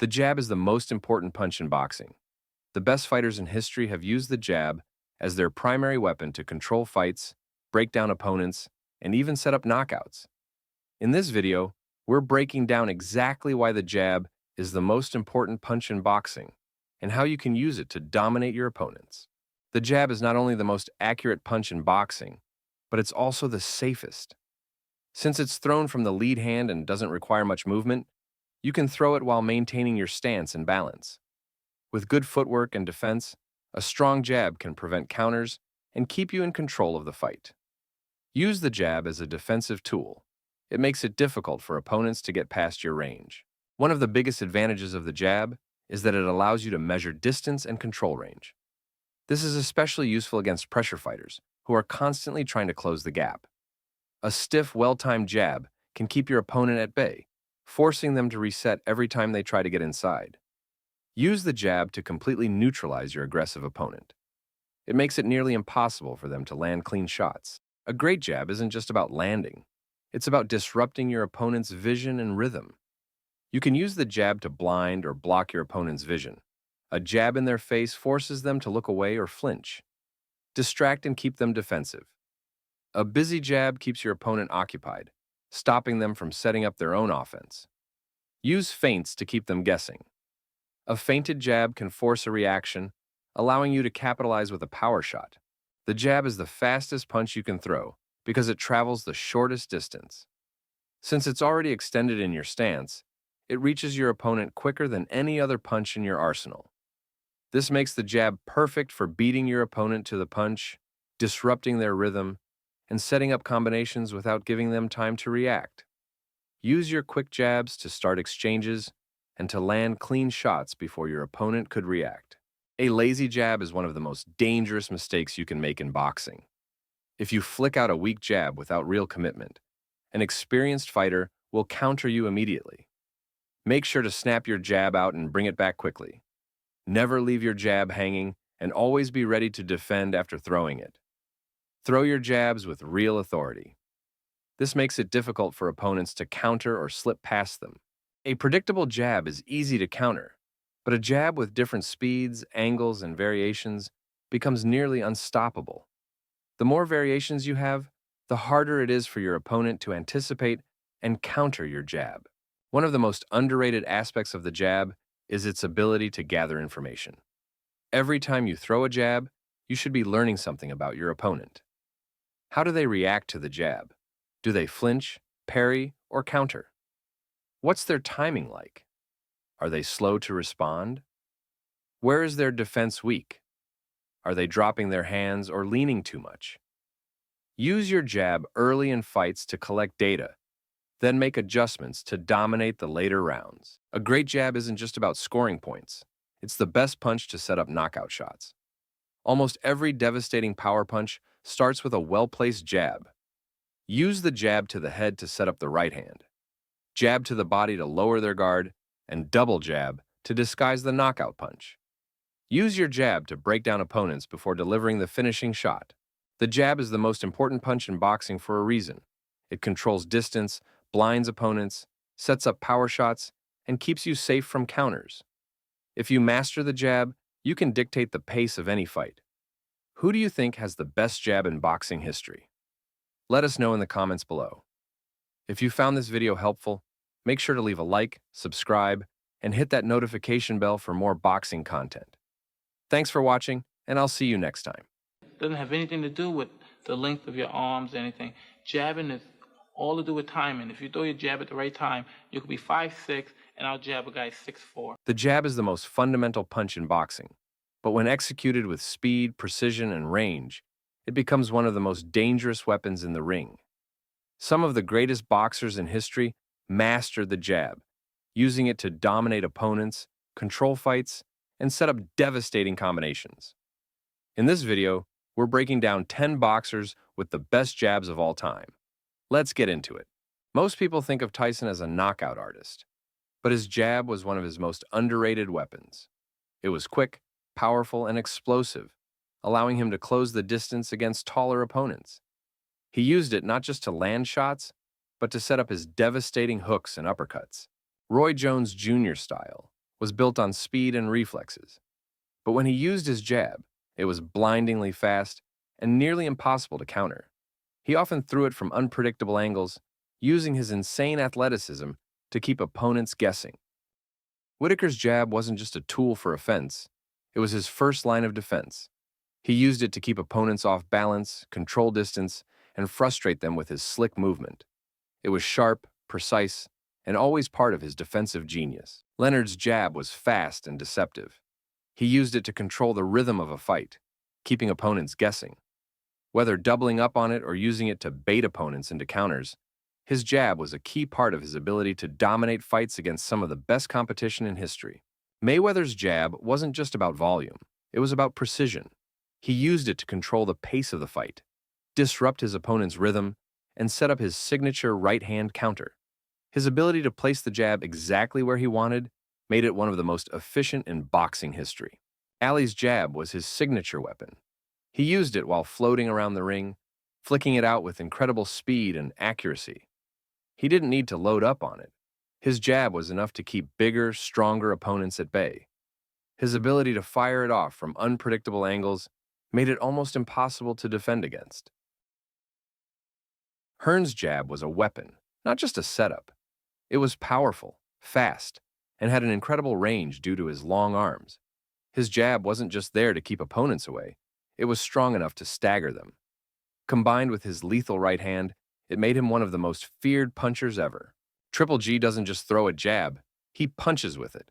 The jab is the most important punch in boxing. The best fighters in history have used the jab as their primary weapon to control fights, break down opponents, and even set up knockouts. In this video, we're breaking down exactly why the jab is the most important punch in boxing and how you can use it to dominate your opponents. The jab is not only the most accurate punch in boxing, but it's also the safest. Since it's thrown from the lead hand and doesn't require much movement, you can throw it while maintaining your stance and balance. With good footwork and defense, a strong jab can prevent counters and keep you in control of the fight. Use the jab as a defensive tool. It makes it difficult for opponents to get past your range. One of the biggest advantages of the jab is that it allows you to measure distance and control range. This is especially useful against pressure fighters who are constantly trying to close the gap. A stiff, well-timed jab can keep your opponent at bay, forcing them to reset every time they try to get inside. Use the jab to completely neutralize your aggressive opponent. It makes it nearly impossible for them to land clean shots. A great jab isn't just about landing. It's about disrupting your opponent's vision and rhythm. You can use the jab to blind or block your opponent's vision. A jab in their face forces them to look away or flinch. Distract and keep them defensive. A busy jab keeps your opponent occupied, stopping them from setting up their own offense. Use feints to keep them guessing. A feinted jab can force a reaction, allowing you to capitalize with a power shot. The jab is the fastest punch you can throw because it travels the shortest distance. Since it's already extended in your stance, it reaches your opponent quicker than any other punch in your arsenal. This makes the jab perfect for beating your opponent to the punch, disrupting their rhythm, and setting up combinations without giving them time to react. Use your quick jabs to start exchanges and to land clean shots before your opponent could react. A lazy jab is one of the most dangerous mistakes you can make in boxing. If you flick out a weak jab without real commitment, an experienced fighter will counter you immediately. Make sure to snap your jab out and bring it back quickly. Never leave your jab hanging and always be ready to defend after throwing it. Throw your jabs with real authority. This makes it difficult for opponents to counter or slip past them. A predictable jab is easy to counter, but a jab with different speeds, angles, and variations becomes nearly unstoppable. The more variations you have, the harder it is for your opponent to anticipate and counter your jab. One of the most underrated aspects of the jab is its ability to gather information. Every time you throw a jab, you should be learning something about your opponent. How do they react to the jab? Do they flinch, parry, or counter? What's their timing like? Are they slow to respond? Where is their defense weak? Are they dropping their hands or leaning too much? Use your jab early in fights to collect data, then make adjustments to dominate the later rounds. A great jab isn't just about scoring points. It's the best punch to set up knockout shots. Almost every devastating power punch starts with a well-placed jab. Use the jab to the head to set up the right hand, jab to the body to lower their guard, and double jab to disguise the knockout punch. Use your jab to break down opponents before delivering the finishing shot. The jab is the most important punch in boxing for a reason. It controls distance, blinds opponents, sets up power shots, and keeps you safe from counters. If you master the jab, you can dictate the pace of any fight. Who do you think has the best jab in boxing history? Let us know in the comments below. If you found this video helpful, make sure to leave a like, subscribe, and hit that notification bell for more boxing content. Thanks for watching, and I'll see you next time. Doesn't have anything to do with the length of your arms or anything. Jabbing is all to do with timing. If you throw your jab at the right time, you could be 5'6", and I'll jab a guy 6'4". The jab is the most fundamental punch in boxing, but when executed with speed, precision, and range, it becomes one of the most dangerous weapons in the ring. Some of the greatest boxers in history mastered the jab, using it to dominate opponents, control fights, and set up devastating combinations. In this video, we're breaking down 10 boxers with the best jabs of all time. Let's get into it. Most people think of Tyson as a knockout artist, but his jab was one of his most underrated weapons. It was quick, powerful, and explosive, allowing him to close the distance against taller opponents. He used it not just to land shots, but to set up his devastating hooks and uppercuts. Roy Jones Jr. style, was built on speed and reflexes. But when he used his jab, it was blindingly fast and nearly impossible to counter. He often threw it from unpredictable angles, using his insane athleticism to keep opponents guessing. Whitaker's jab wasn't just a tool for offense, it was his first line of defense. He used it to keep opponents off balance, control distance, and frustrate them with his slick movement. It was sharp, precise, and always part of his defensive genius. Leonard's jab was fast and deceptive. He used it to control the rhythm of a fight, keeping opponents guessing. Whether doubling up on it or using it to bait opponents into counters, his jab was a key part of his ability to dominate fights against some of the best competition in history. Mayweather's jab wasn't just about volume, it was about precision. He used it to control the pace of the fight, disrupt his opponent's rhythm, and set up his signature right-hand counter. His ability to place the jab exactly where he wanted made it one of the most efficient in boxing history. Ali's jab was his signature weapon. He used it while floating around the ring, flicking it out with incredible speed and accuracy. He didn't need to load up on it. His jab was enough to keep bigger, stronger opponents at bay. His ability to fire it off from unpredictable angles made it almost impossible to defend against. Hearn's jab was a weapon, not just a setup. It was powerful, fast, and had an incredible range due to his long arms. His jab wasn't just there to keep opponents away, it was strong enough to stagger them. Combined with his lethal right hand, it made him one of the most feared punchers ever. Triple G doesn't just throw a jab, he punches with it.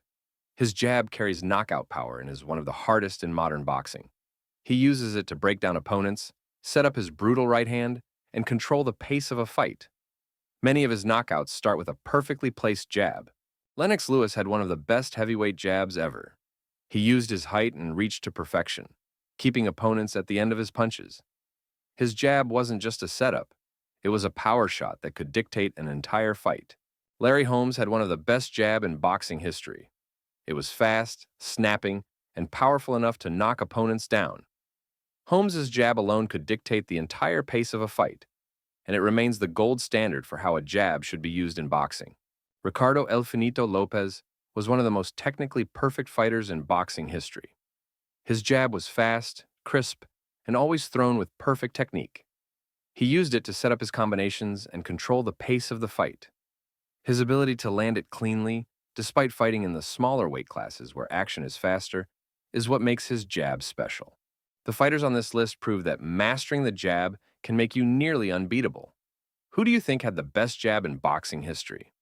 His jab carries knockout power and is one of the hardest in modern boxing. He uses it to break down opponents, set up his brutal right hand, and control the pace of a fight. Many of his knockouts start with a perfectly placed jab. Lennox Lewis had one of the best heavyweight jabs ever. He used his height and reach to perfection, keeping opponents at the end of his punches. His jab wasn't just a setup, it was a power shot that could dictate an entire fight. Larry Holmes had one of the best jab in boxing history. It was fast, snapping, and powerful enough to knock opponents down. Holmes's jab alone could dictate the entire pace of a fight, and it remains the gold standard for how a jab should be used in boxing. Ricardo El Finito Lopez was one of the most technically perfect fighters in boxing history. His jab was fast, crisp, and always thrown with perfect technique. He used it to set up his combinations and control the pace of the fight. His ability to land it cleanly, despite fighting in the smaller weight classes where action is faster, is what makes his jab special. The fighters on this list prove that mastering the jab can make you nearly unbeatable. Who do you think had the best jab in boxing history?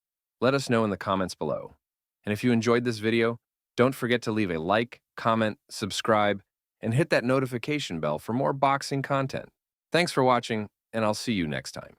Let us know in the comments below. And if you enjoyed this video, don't forget to leave a like, comment, subscribe, and hit that notification bell for more boxing content. Thanks for watching, and I'll see you next time.